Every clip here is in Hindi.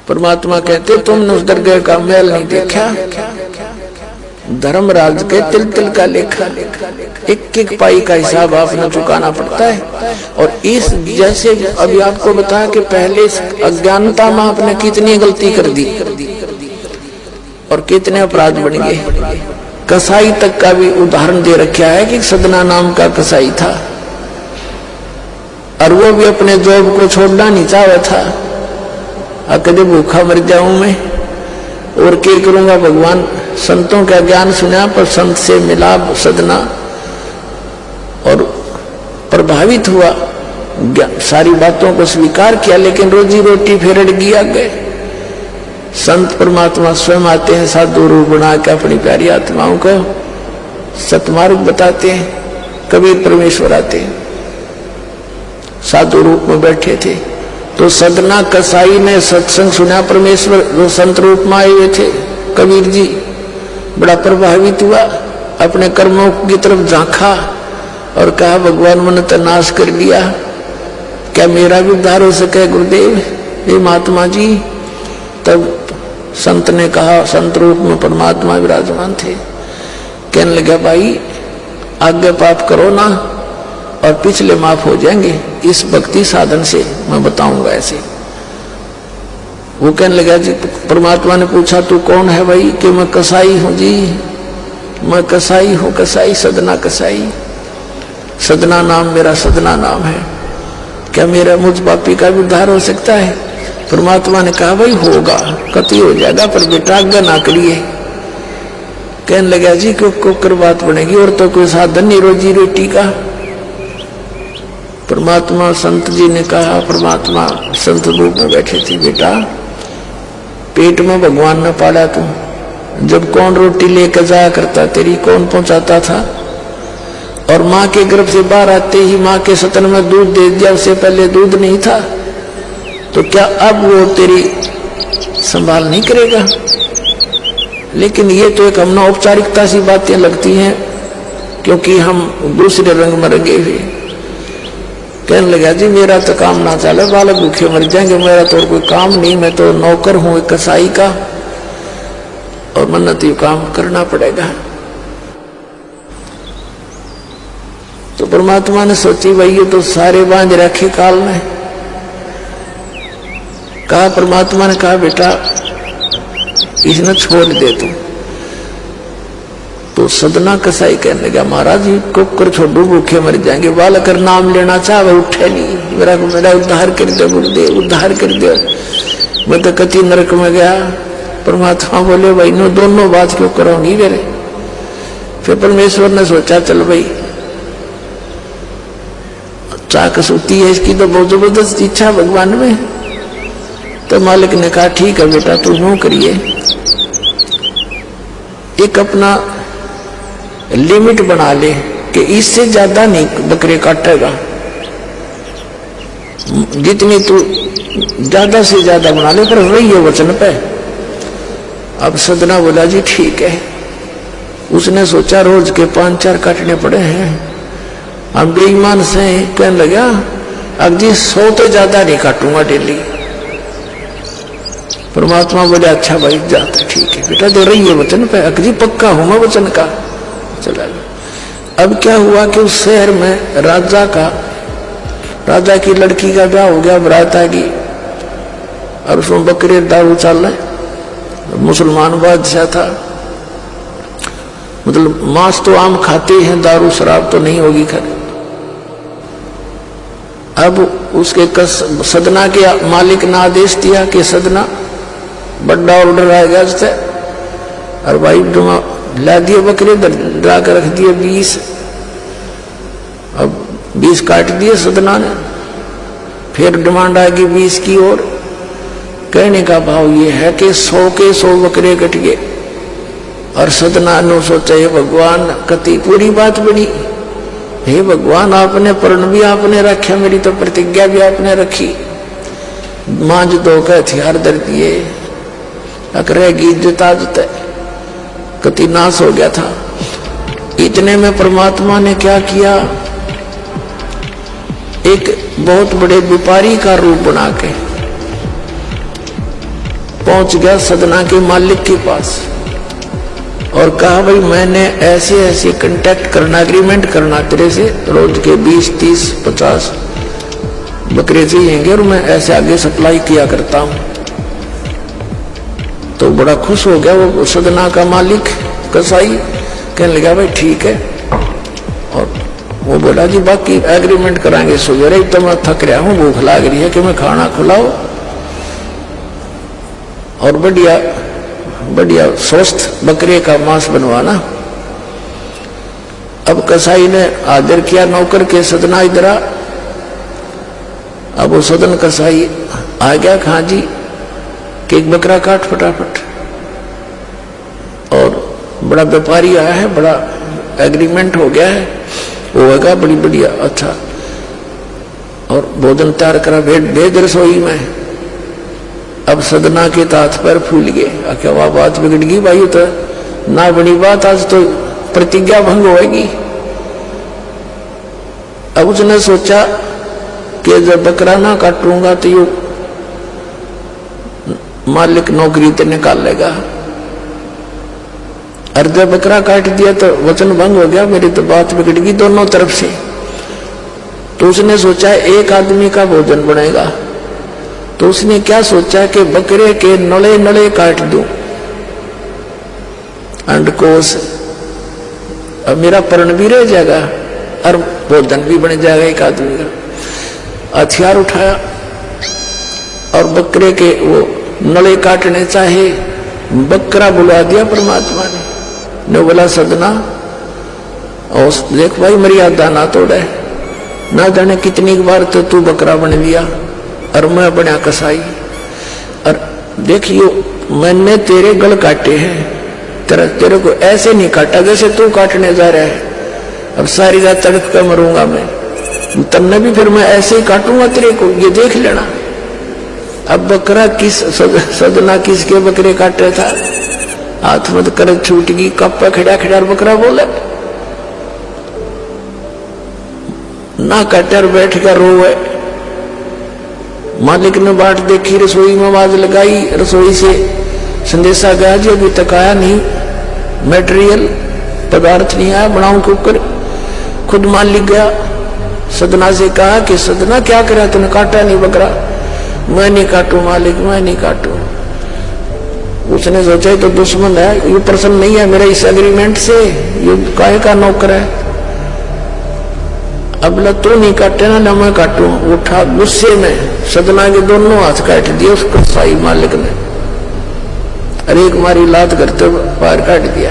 परमात्मा कहते तुमने उस दरगाह का महल नहीं देखा, धर्मराज के तिल तिल का लेखा, एक एक पाई का हिसाब आपने चुकाना पड़ता है। और इस जैसे अभी आपको बताया कि पहले अज्ञानता में आपने कितनी गलती कर दी और कितने अपराध बन गए। कसाई तक का भी उदाहरण दे रखा है कि सदना नाम का कसाई था और वो भी अपने जॉब को छोड़ना नहीं चाहता था। कभी भूखा मर जाऊं मैं और क्या करूंगा, भगवान संतों का ज्ञान सुना पर संत से मिला सदना और प्रभावित हुआ, सारी बातों को स्वीकार किया, लेकिन रोजी रोटी फिर अड़ गया गए। संत परमात्मा स्वयं आते हैं साधु रूप बना के अपनी प्यारी आत्माओं को सतमार्ग बताते हैं। कबीर परमेश्वर आते हैं साधु रूप में बैठे थे तो सदना कसाई ने सत्संग सुना, परमेश्वर जो संत रूप में आए हुए थे कबीर जी, बड़ा प्रभावित हुआ, अपने कर्मों की तरफ झांका और कहा भगवान मैंने तो नाश कर दिया, क्या मेरा भी उद्धार हो सके गुरुदेव, हे महात्मा जी। तब संत ने कहा, संत रूप में परमात्मा विराजमान थे, कहने लगा भाई आगे पाप करो ना और पिछले माफ हो जाएंगे, इस भक्ति साधन से मैं बताऊंगा ऐसे। वो कहने लगा जी, परमात्मा ने पूछा तू कौन है भाई, कि मैं कसाई हूं जी, मैं कसाई हूं, कसाई सदना कसाई, सदना नाम मेरा सदना नाम है, क्या मेरा मुझ पापी का भी उद्धार हो सकता है। परमात्मा ने कहा भाई होगा, कति हो जाएगा, पर बेटा आज्ञा ना करिए। कहने लगा जी क्यों कर बात बनेगी, और तो कोई साधन नहीं रोजी रोटी का। परमात्मा संत जी ने कहा, परमात्मा संत रूप में बैठे थे, बेटा पेट में भगवान ने पाला तू, जब कौन रोटी लेकर जाया करता तेरी, कौन पहुंचाता था, और माँ के गर्भ से बाहर आते ही माँ के सतन में दूध दे दिया, उससे पहले दूध नहीं था, तो क्या अब वो तेरी संभाल नहीं करेगा। लेकिन ये तो एक हमने औपचारिकता सी बातें लगती हैं क्योंकि हम दूसरे रंग में रंगे हुए। कहने लगा जी मेरा तो काम ना चले, बालक भूखे मर जाएंगे, मेरा तो कोई काम नहीं, मैं तो नौकर हूं एक कसाई का और मन्नत तो ये काम करना पड़ेगा। तो परमात्मा ने सोची भाई ये तो सारे बांध रखे काल में। कहा, परमात्मा ने कहा बेटा इसने छोड़ दे तू। तो सदना कसाई कहने लगा महाराज जी कुकर छोड़ू भूखे मर जाएंगे, बालक नाम लेना चाहे उठे नहीं, मेरा उद्धार कर दे गुरुदेव, उद्धार कर दे, मैं तो कति नरक में गया। परमात्मा बोले भाई नो दोनों बात क्यों करोगी मेरे। फिर परमेश्वर ने सोचा चल भाई चाकस होती है इसकी तो बहुत जबरदस्त इच्छा भगवान में। तो मालिक ने कहा ठीक है बेटा तू यूं करिए, एक अपना लिमिट बना ले कि इससे ज्यादा नहीं बकरे काटेगा, जितनी तू ज्यादा से ज्यादा बना ले, पर वही है वचन पे। अब सदना बोला जी ठीक है। उसने सोचा रोज के 5-4 काटने पड़े हैं, हम बेईमान से कहने लगा अब जी 100 तो ज्यादा नहीं काटूंगा डेली। परमात्मा बोले अच्छा भाई जाता ठीक है बेटा, दे रही है वचन पे, अकजी पक्का हूं मैं वचन का। चला गया। अब क्या हुआ कि उस शहर में राजा की लड़की का ब्याह हो गया, बरात आ गई और उसमें बकरे दारू चल रहे। मुसलमान बादशाह था, मतलब मांस तो आम खाते हैं, दारू शराब तो नहीं होगी खैर। अब उसके सदना के मालिक ने आदेश दिया कि सदना बड़ा ऑर्डर आएगा उससे, और भाई ला दिए बकरे डरा कर रख दिए 20। अब 20 काट दिए सदना ने, फिर डिमांड आएगी 20 की ओर। कहने का भाव ये है कि 100 के 100 बकरे कट गए। और सदना ने सोचा हे भगवान कति पूरी बात बनी, हे भगवान आपने प्रण भी आपने रखा, मेरी तो प्रतिज्ञा भी आपने रखी, मांझ दो के हथियार दर दिए, रहेगी इज्जत आजत, कति नाश हो गया था। इतने में परमात्मा ने क्या किया, एक बहुत बड़े व्यापारी का रूप बना के पहुंच गया सदना के मालिक के पास और कहा भाई मैंने ऐसे ऐसे कांटेक्ट करना, एग्रीमेंट करना तेरे से, रोज के 20, 30, 50 बकरे चाहिए और मैं ऐसे आगे सप्लाई किया करता हूं। तो बड़ा खुश हो गया वो सदना का मालिक कसाई, कहने लगा भाई ठीक है। और वो बोला जी बाकी एग्रीमेंट कराएंगे, सवेरे ही तो मैं थक रहा हूं, भूख लग रही है कि मैं खाना खिलाओ और बढ़िया बढ़िया स्वस्थ बकरे का मांस बनवाना। अब कसाई ने आदर किया नौकर के, सदना इधर आ। अब वो सदन कसाई आ गया, खां जी कि एक बकरा काट फटाफट। और बड़ा व्यापारी आया है, बड़ा एग्रीमेंट हो गया है, वो होगा बड़ी बढ़िया अच्छा। और भोजन तैयार करा, भेद रसोई में। अब सदना के तात पर फूल गए, क्या वह बात बिगड़ गई भाई, तो ना बड़ी बात, आज तो प्रतिज्ञा भंग होगी। अब उसने सोचा कि जब बकरा ना काटूंगा तो यू मालिक नौकरी तो निकालेगा, और जब बकरा काट दिया तो वचन भंग हो गया, मेरी तो बात बिगड़ गई दोनों तरफ से। तो उसने सोचा एक आदमी का भोजन बनेगा, तो उसने क्या सोचा कि बकरे के नले नले काट दूं अंडकोश, अब मेरा पर्ण भी रह जाएगा और भोजन भी बन जाएगा एक आदमी का। हथियार उठाया और बकरे के वो नले काटने चाहे, बकरा बुला दिया परमात्मा ने बोला सदना और देख भाई मर्यादा ना तोड़े, ना जाने कितनी बार तो तू बकरा बन लिया और मैं बना कसाई, और देखियो मैंने तेरे गल काटे हैं, तेरे को ऐसे नहीं काटा जैसे तू काटने जा रहा है। अब सारी रात तड़प कर मरूंगा मैं, तब भी फिर मैं ऐसे ही काटूंगा तेरे को, ये देख लेना। अब बकरा किस सदना किसके बकरे काटे था, हाथ मत कर छूट गई, कप्पा खड़ा खड़ा बकरा बोले ना काटर बैठ कर रोए। मालिक ने बाट देखी, रसोई में आवाज लगाई, रसोई से संदेशा गया जी अभी तक आया नहीं, मटेरियल पदार्थ नहीं आया, बनाऊं कुकर। खुद मालिक गया, सदना से कहा कि सदना क्या करा तूने, काटा नहीं बकरा। मैं नहीं काटू मालिक, मैं नहीं काटू। उसने सोचा तो दुश्मन है, ये प्रसन्न नहीं है मेरा इस एग्रीमेंट से, ये काहे का नौकर है। अब तू नहीं काटे ना मैं काटू। उठा गुस्से में सदना के दोनों हाथ काट दिए उसको साई मालिक ने, अरे एक मारी लात करते पैर काट दिया।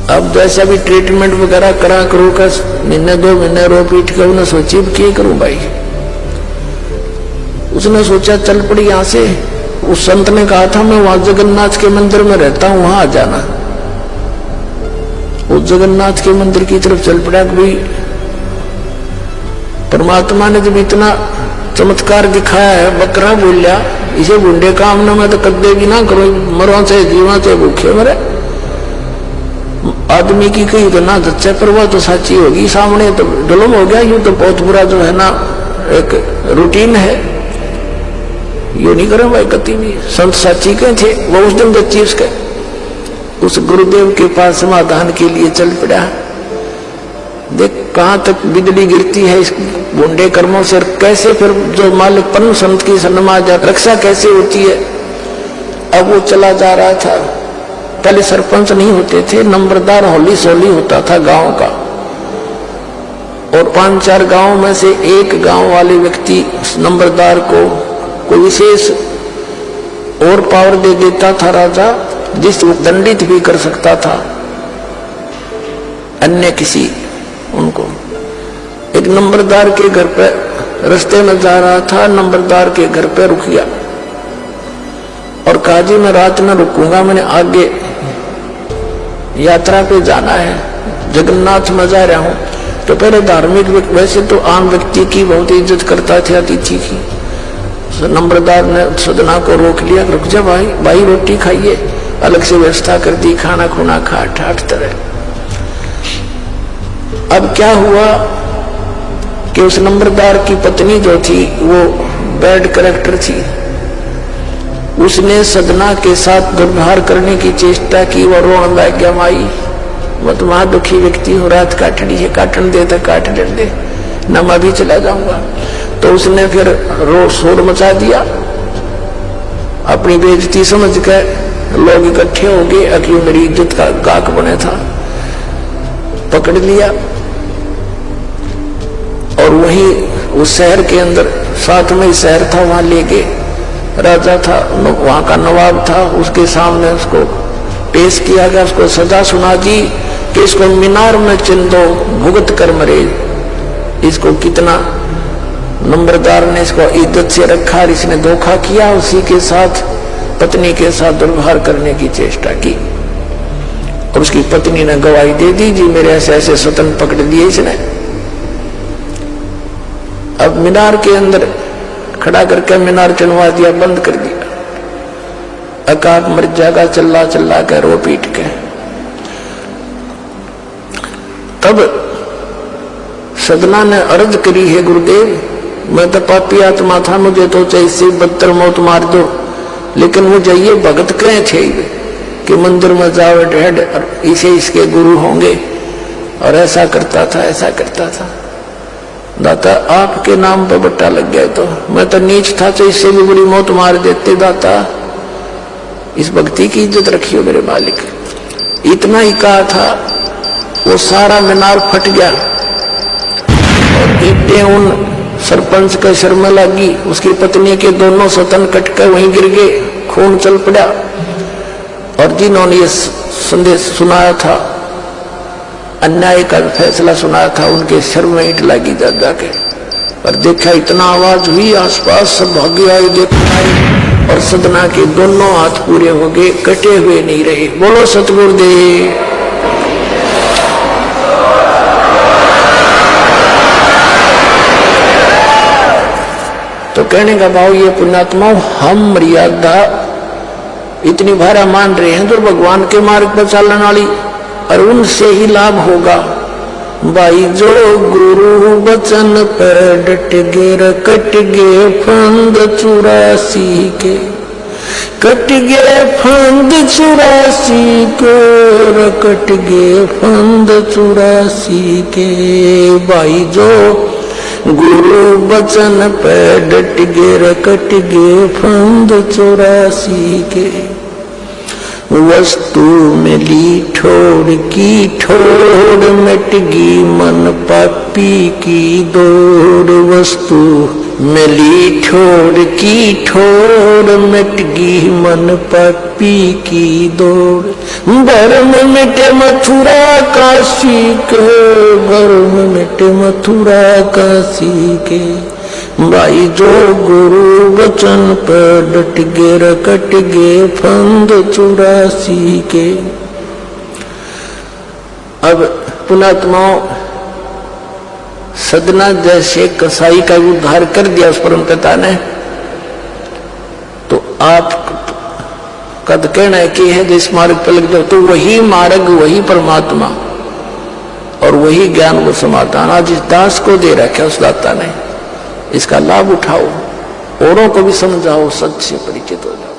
अब जैसा भी ट्रीटमेंट वगैरह करा करो का, महीने 2 महीने रो पीट के उन्हें सोची क्या करूं भाई। उसने सोचा चल पड़ी यहां से। उस संत ने कहा था मैं वहां जगन्नाथ के मंदिर में रहता हूं, वहां आ जाना। उस जगन्नाथ के मंदिर की तरफ चल पड़ा। भाई परमात्मा ने जब इतना चमत्कार दिखाया है, बकरा बोलिया इसे बुंडे काम ना मैं तो कदे भी ना करो, मरो से जीवा से भूखे मरे। आदमी की कही तो ना सच्चा पर वह तो सच्ची होगी, सामने तो जुल्म हो गया। यूं तो बहुत बुरा जो है ना एक रूटीन है, यू नहीं करें भाई कति भी। संत साची के थे वो उस दिन बच्ची उसके उस गुरुदेव के पास समाधान के लिए चल पड़ा। देख कहां तक बिजली गिरती है इस बुंडे कर्मों से, कैसे फिर जो मालिक परम संत की सन्माज रक्षा कैसे होती है। अब वो चला जा रहा था, पहले सरपंच नहीं होते थे, नंबरदार होली सोली होता था गांव का, और 5-4 गांव में से एक गांव वाले व्यक्ति नंबरदार को कोई विशेष और पावर दे देता था राजा, जिसको दंडित भी कर सकता था अन्य किसी उनको। एक नंबरदार के घर पे रास्ते में जा रहा था, नंबरदार के घर पे रुक गया और कहा जी मैं रात में रुकूंगा, मैंने आगे यात्रा पे जाना है, जगन्नाथ में जा रहा हूं। तो पहले धार्मिक वैसे तो आम व्यक्ति की बहुत इज्जत करता था अतिथि की। नंबरदार ने सदना को रोक लिया, रुक जा भाई, भाई रोटी खाइए, अलग से व्यवस्था कर दी, खाना खुना खा ठाठ तरह। अब क्या हुआ कि उस नंबरदार की पत्नी जो थी वो बैड कैरेक्टर थी। उसने सदना के साथ दुर्व्यवहार करने की चेष्टा की। वह रोने लग गया, माई वो तो वहां दुखी व्यक्ति हो, रात काटनी है, काटन दे तो काट दे, न मैं भी चला जाऊंगा। तो उसने फिर शोर मचा दिया, अपनी बेइज्जती समझ कर लोग इकट्ठे हो गए। अक्यों मेरी इज्जत का गाक बने था, पकड़ लिया और वहीं उस शहर के अंदर, साथ में शहर था, वहां ले गए। राजा था, वहां का नवाब था, उसके सामने उसको पेश किया गया। उसको सजा सुना दी कि इसको मीनार में चिन दो, भुगत कर मरे। इसको कितना नंबरदार ने इसको इज्जत से रखा, इसने धोखा किया, उसी के साथ पत्नी के साथ दुर्व्यवहार करने की चेष्टा की। और उसकी पत्नी ने गवाही दे दी, जी मेरे ऐसे ऐसे स्वतन पकड़ लिए इसने। अब मीनार के अंदर खड़ा करके मीनार चढ़वा दिया, बंद कर दिया। अकाब मर जाएगा चिल्ला चिल्ला के, रो पीट के। तब सदना ने अर्ज करी, है गुरुदेव मैं तो पापी आत्मा था, मुझे तो इससे बदतर मौत मार दो, लेकिन मुझे ये भगत कहे थे कि मंदिर में जाओ ढेड और इसे इसके गुरु होंगे, और ऐसा करता था ऐसा करता था। दाता आपके नाम पर बट्टा लग गया, तो मैं तो नीच था, तो इससे भी बुरी मौत मार देते। दाता इस भक्ति की इज्जत रखियो मेरे मालिक। इतना ही कहा था, वो सारा मीनार फट गया और ईंटें उन सरपंच के सिर में लगी। उसकी पत्नी के दोनों सतन कटकर वहीं गिर गए, खून चल पड़ा। और जिन्होंने ये संदेश सुनाया था, अन्याय का फैसला सुनाया था, उनके सिर में ईंट लगी जा जाके। और देखा इतना आवाज हुई, आसपास सब भागे आए, देखने आए, और सदना के दोनों हाथ पूरे हो गए, कटे हुए नहीं रहे। बोलो सतगुरुदेव। तो कहने का भाव ये पुण्यात्मा, हम मर्यादा इतनी भारा मान रहे हैं तो भगवान के मार्ग पर चलने वाली, और उनसे ही लाभ होगा। भाई जो गुरु बचन पर डट गे, कट गे फंद 84 के, कट गे फंद 84 के, कट गे फंद 84 के। भाई जो गुरु बचन पे डट गे, कट गे फंद 84 के। वस्तु मिली ठोड़ की ठोड़, मिट गी मन पापी की दौड़। वस्तु मिली ठोड़ की ठोड़, मिट गी मन पापी की दौड़। भरम मिटे मथुरा काशी के, भरम मिटे मथुरा काशी के। भाई जो गुरु वचन पर डट गे, कट गे फंद 84 के। अब पुणात्माओं, सदना जैसे कसाई का उद्धार कर दिया उस परम पिता ने, तो आप कद कहना है कि है जिस मार्ग पर लग जाओ, तो वही मार्ग, वही परमात्मा और वही ज्ञान, वो समाधान आज इस दास को दे रखा उस दाता ने। इसका लाभ उठाओ, औरों को भी समझाओ, सच से परिचित हो जाओ।